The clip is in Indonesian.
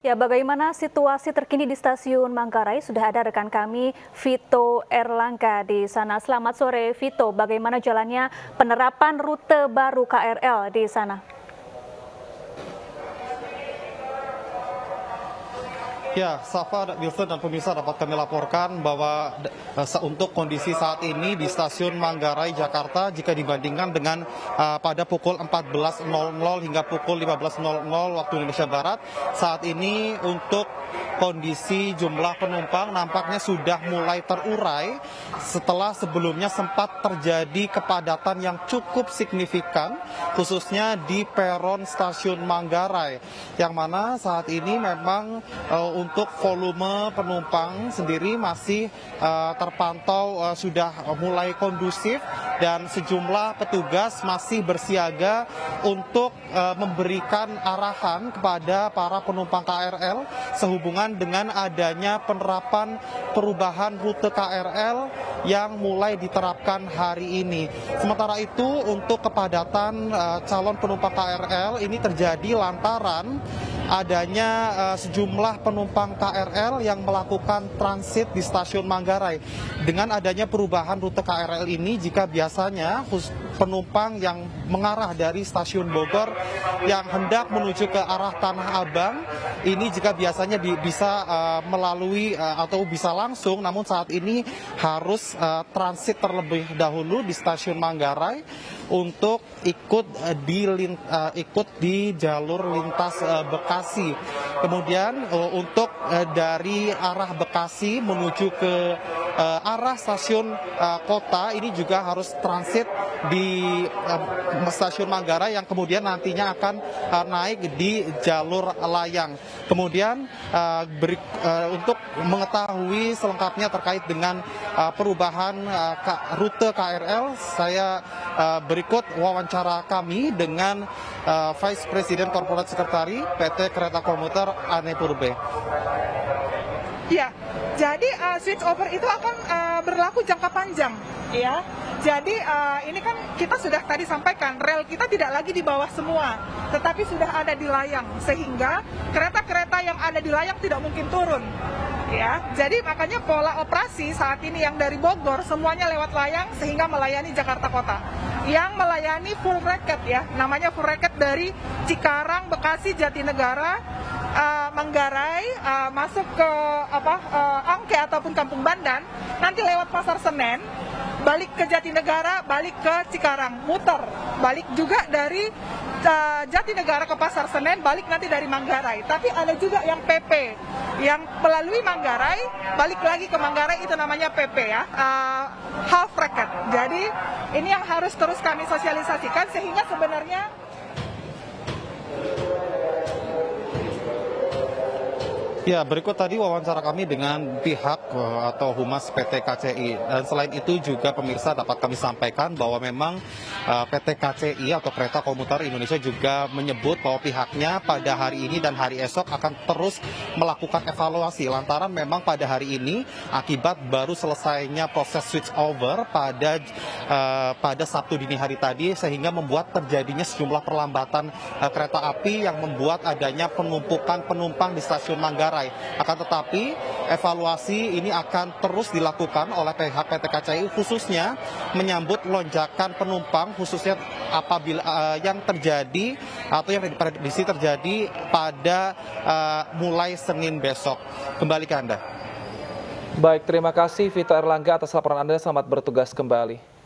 Ya, bagaimana situasi terkini di Stasiun Manggarai? Sudah ada rekan kami, Vito Erlangga di sana. Selamat sore, Vito. Bagaimana jalannya penerapan rute baru KRL di sana? Ya, Safa, Wilson, dan pemirsa dapat kami laporkan bahwa untuk kondisi saat ini di Stasiun Manggarai, Jakarta, jika dibandingkan dengan pada pukul 14.00 hingga pukul 15.00 waktu Indonesia Barat, saat ini untuk kondisi jumlah penumpang nampaknya sudah mulai terurai setelah sebelumnya sempat terjadi kepadatan yang cukup signifikan, khususnya di peron Stasiun Manggarai, yang mana saat ini memang untuk volume penumpang sendiri masih terpantau sudah mulai kondusif dan sejumlah petugas masih bersiaga untuk memberikan arahan kepada para penumpang KRL sehubungan dengan adanya penerapan perubahan rute KRL yang mulai diterapkan hari ini. Sementara itu untuk kepadatan calon penumpang KRL ini terjadi lantaran adanya sejumlah penumpang KRL yang melakukan transit di Stasiun Manggarai. Dengan adanya perubahan rute KRL ini, jika biasanya penumpang yang mengarah dari Stasiun Bogor yang hendak menuju ke arah Tanah Abang, ini jika biasanya bisa melalui atau bisa langsung, namun saat ini harus transit terlebih dahulu di Stasiun Manggarai untuk ikut di jalur lintas Bekasi. Kemudian untuk dari arah Bekasi menuju ke arah stasiun kota ini juga harus transit di Stasiun Manggarai yang kemudian nantinya akan naik di jalur layang. Kemudian untuk mengetahui selengkapnya terkait dengan perubahan rute KRL, saya berikut wawancara kami dengan Vice President Corporate Secretary PT Kereta Komuter Ane Purbe. Ya, jadi switch over itu akan berlaku jangka panjang, ya. Jadi ini kan kita sudah tadi sampaikan, rel kita tidak lagi di bawah semua, tetapi sudah ada di layang, sehingga kereta-kereta yang ada di layang tidak mungkin turun. Ya, jadi makanya pola operasi saat ini yang dari Bogor semuanya lewat layang sehingga melayani Jakarta Kota. Yang melayani full racket, ya, namanya full racket dari Cikarang, Bekasi, Jatinegara, Manggarai, masuk ke Angke ataupun Kampung Bandan, nanti lewat Pasar Senen, balik ke Jatinegara, balik ke Cikarang, muter, balik juga dari Jatinegara ke Pasar Senen, balik nanti dari Manggarai. Tapi ada juga yang PP, yang melalui Manggarai, balik lagi ke Manggarai, itu namanya PP, ya, half racket. Jadi ini yang harus terus kami sosialisasikan sehingga sebenarnya Ya, berikut tadi wawancara kami dengan pihak atau Humas PT KCI. Dan selain itu juga pemirsa dapat kami sampaikan bahwa memang PT KCI atau Kereta Komuter Indonesia juga menyebut bahwa pihaknya pada hari ini dan hari esok akan terus melakukan evaluasi. Lantaran memang pada hari ini akibat baru selesainya proses switch over pada Sabtu dini hari tadi, sehingga membuat terjadinya sejumlah perlambatan kereta api yang membuat adanya penumpukan penumpang di Stasiun Manggarai. Akan tetapi evaluasi ini akan terus dilakukan oleh pihak PT KCI, khususnya menyambut lonjakan penumpang, khususnya apabila yang terjadi atau yang diprediksi terjadi pada mulai Senin besok. Kembali ke Anda. Baik, terima kasih Vito Erlangga atas laporan Anda. Selamat bertugas kembali.